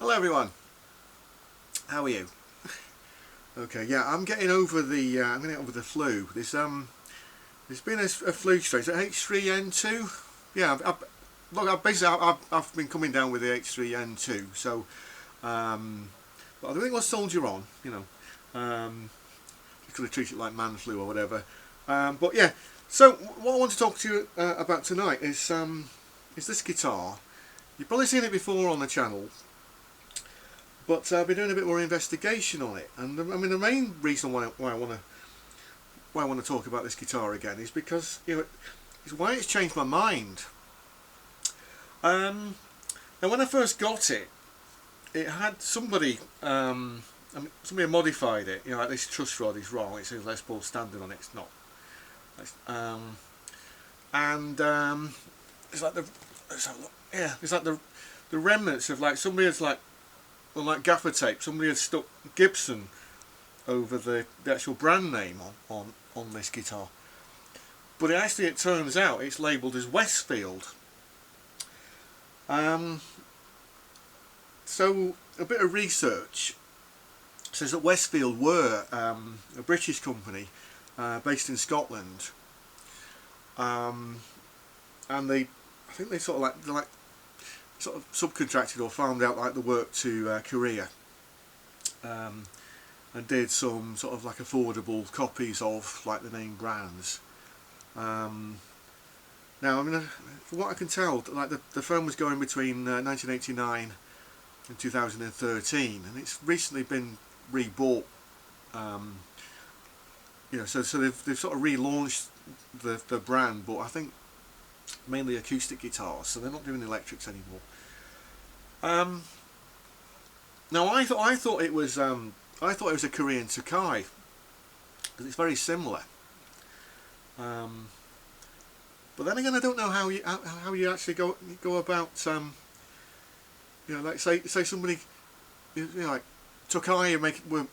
Hello everyone, how are you? Okay, yeah, I'm getting over the flu. There's been a flu strain. Is it H3N2? Yeah, I've been coming down with the H3N2. So, but I don't think I'll soldier on. You could have treated it like man flu or whatever. But yeah, so what I want to talk to you about tonight is this guitar. You've probably seen it before on the channel. But I've been doing a bit more investigation on it, and I mean the main reason why I want to talk about this guitar again is because it's why it's changed my mind. Now when I first got it, it had somebody somebody had modified it. Like this truss rod is wrong. It says Les Paul standard on it. It's not. It's like the remnants of like somebody has like gaffer tape. Somebody had stuck Gibson over the actual brand name on this guitar, but it turns out it's labelled as Westfield. So a bit of research says that Westfield were a British company based in Scotland, and I think they sort of subcontracted or farmed out like the work to Korea, and did some sort of like affordable copies of like the name brands. Now, I mean, from what I can tell, like the firm was going between 1989 and 2013, and it's recently been rebought. So they've sort of relaunched the brand, but I think mainly acoustic guitars, so they're not doing electrics anymore. Now I thought it was a Korean Tokai, because it's very similar. But then again, I don't know how you actually go about like say somebody like Tokai were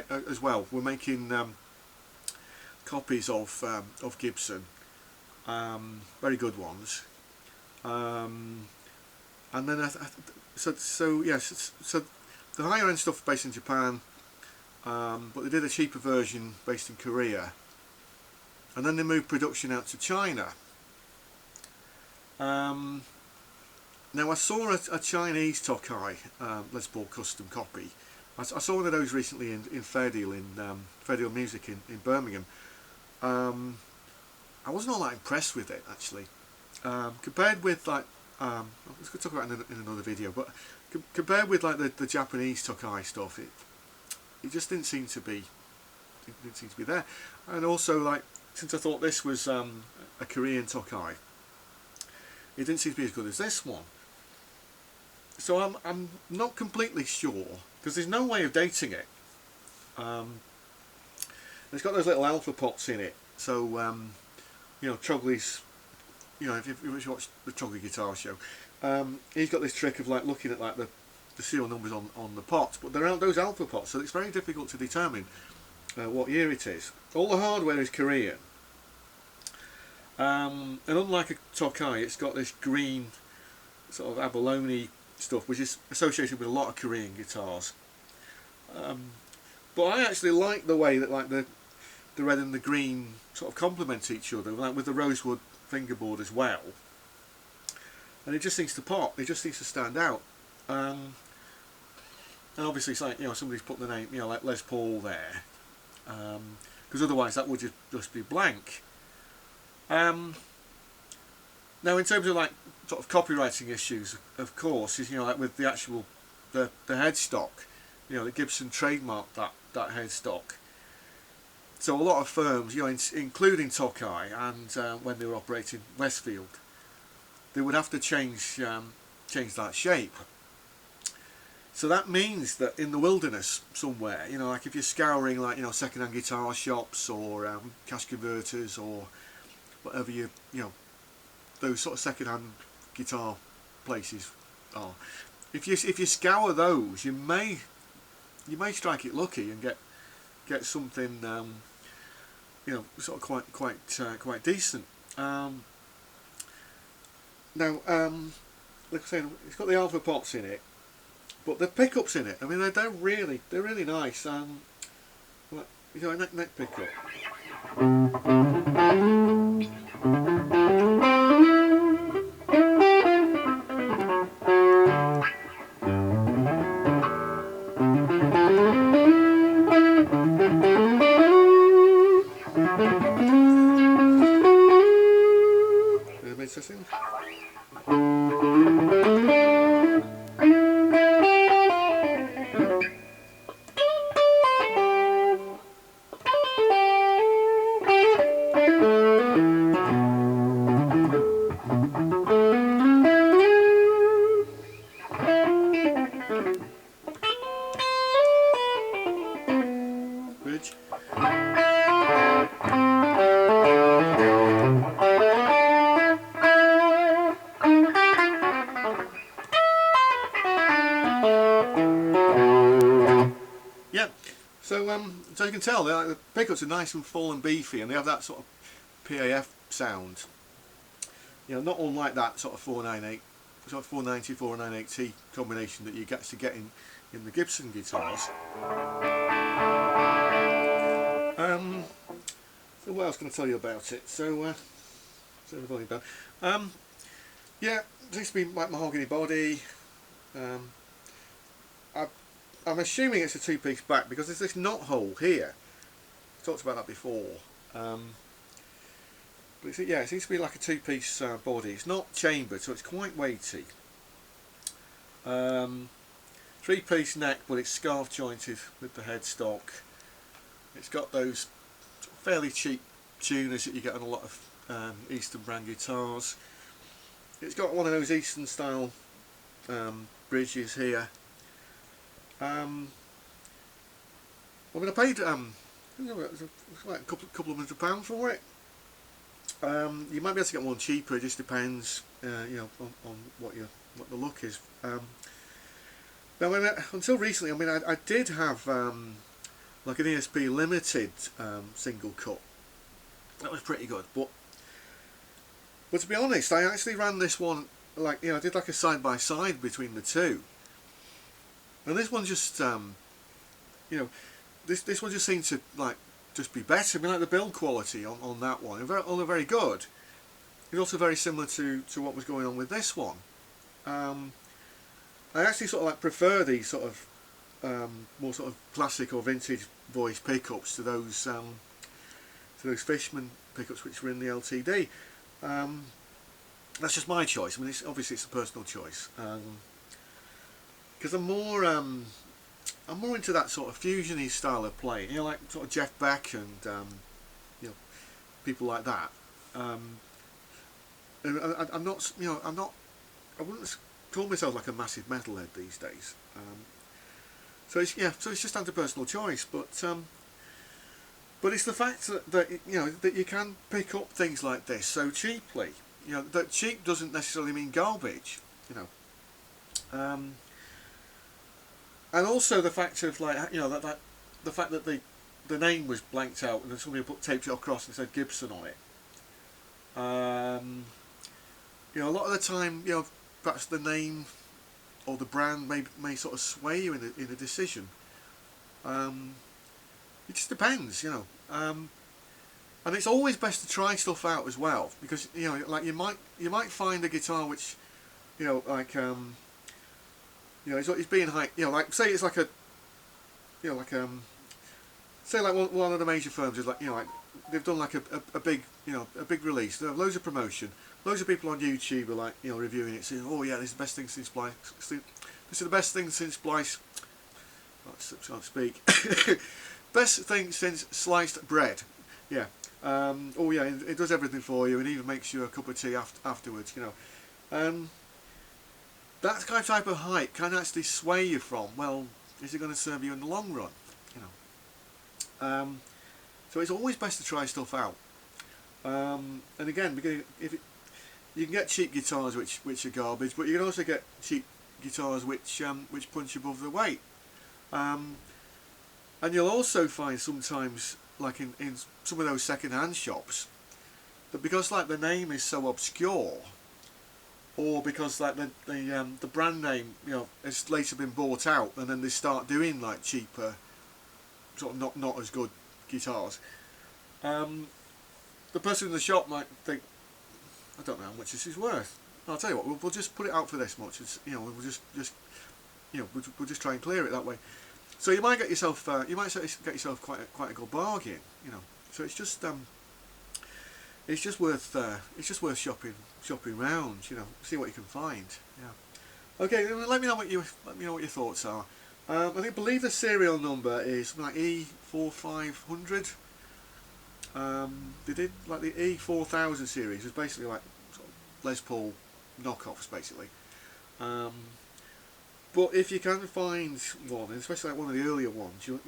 as well. We're making copies of Gibson, very good ones. And then so the higher end stuff based in Japan, but they did a cheaper version based in Korea, and then they moved production out to China. Now I saw a Chinese Tokai Les Paul custom copy. I saw one of those recently in Fairdeal Music in Birmingham. I wasn't all that impressed with it actually, compared with like I was going to talk about it in another video, but compared with like the Japanese Tokai stuff, it just didn't seem to be there. And also, like, since I thought this was a Korean Tokai, it didn't seem to be as good as this one. So I'm not completely sure, because there's no way of dating it. It's got those little alpha pots in it, so Trogley's. If you watch the Trogley Guitar Show, he's got this trick of like looking at like the serial numbers on the pots, but they're those alpha pots, so it's very difficult to determine what year it is. All the hardware is Korean, and unlike a Tokai, it's got this green sort of abalone stuff, which is associated with a lot of Korean guitars. But I actually like the way that like the red and the green sort of complement each other, like with the rosewood fingerboard as well, and it just seems to pop. It just seems to stand out. And obviously, it's like somebody's put the name like Les Paul there, because otherwise that would just be blank. Now, in terms of like sort of copywriting issues, of course, is like with the actual the headstock, the Gibson trademarked that headstock. So a lot of firms, including Tokai, and when they were operating Westfield, they would have to change that shape. So that means that in the wilderness somewhere, like if you're scouring like second-hand guitar shops or cash converters or whatever those sort of second-hand guitar places are, if you scour those, you may strike it lucky and get something sort of quite decent. Now like I say, it's got the alpha pots in it, but the pickups in it, I mean, they're really nice. Like, you know, a neck pickup. Interesting. Bridge. Yeah, so you can tell the pickups are nice and full and beefy, and they have that sort of PAF sound. You know, not unlike that sort of 498, sort of 490, 498T combination that you get in the Gibson guitars. So what else can I tell you about it? So the volume down. Yeah, it seems to be like mahogany body. I'm assuming it's a two-piece back because there's this knot hole here. I talked about that before. But yeah, it seems to be like a two-piece body. It's not chambered, so it's quite weighty. Three-piece neck, but it's scarf jointed with the headstock. It's got those fairly cheap tuners that you get on a lot of Eastern brand guitars. It's got one of those Eastern style bridges here. I mean, I paid like a couple of £100 for it. You might be able to get one cheaper. It just depends, you know, on what the look is. Now, I mean, until recently, I mean, I did have like an ESP limited single cut. That was pretty good, but to be honest, I actually ran this one, like, you know, I did like a side by side between the two. And this one just, you know, this one just seemed to like just be better. I mean, like the build quality on that one, although very good, it's also very similar to what was going on with this one. I actually sort of like prefer these sort of more sort of classic or vintage voice pickups to those Fishman pickups which were in the LTD. That's just my choice. I mean, obviously it's a personal choice. Because I'm more into that sort of fusiony style of playing, you know, like sort of Jeff Beck and you know, people like that. And I'm not, you know, I wouldn't call myself like a massive metalhead these days. So it's just down to personal choice, but it's the fact that you know that you can pick up things like this so cheaply. You know, that cheap doesn't necessarily mean garbage. You know. And also the fact of, like, you know, that the fact that the name was blanked out and then somebody taped it across and said Gibson on it. You know, a lot of the time, you know, perhaps the name or the brand may sort of sway you in a decision. It just depends, you know. And it's always best to try stuff out as well, because, you know, like you might find a guitar which, you know, like you know, it's being hyped, you know, like, say it's like a, you know, like, say like one of the major firms is like, you know, like, they've done like a big, you know, a big release, they have loads of promotion, loads of people on YouTube are like, you know, reviewing it, saying, oh yeah, this is the best thing since Splice, this is the best thing since Splice, I can't speak, best thing since sliced bread, yeah, oh yeah, it does everything for you and even makes you a cup of tea afterwards, you know. That kind of type of hype can actually sway you from, well, is it going to serve you in the long run? You know. So it's always best to try stuff out. And again, you can get cheap guitars which are garbage, but you can also get cheap guitars which punch above their weight. And you'll also find sometimes, like in some of those second-hand shops, that because like the name is so obscure, or because like the brand name, you know, has later been bought out, and then they start doing like cheaper, sort of not as good guitars. The person in the shop might think, I don't know how much this is worth. I'll tell you what, we'll just put it out for this much. It's, you know, we'll just you know, we'll just try and clear it that way. So you might get yourself quite a good bargain, you know. So it's just worth shopping around, you know, see what you can find. Yeah. Okay, let me know what your thoughts are. I believe the serial number is something like E4500. They did like the E4000 series, was basically like sort of Les Paul knockoffs, basically. But if you can find one, especially like one of the earlier ones, you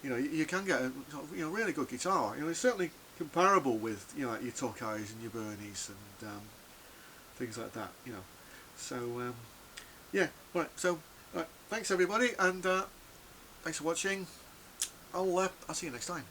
know, you can get a, you know, really good guitar. You know, it's certainly comparable with, you know, like your Tokais and your Bernies and things like that. You know, so yeah, right. So thanks everybody, and thanks for watching. I'll see you next time.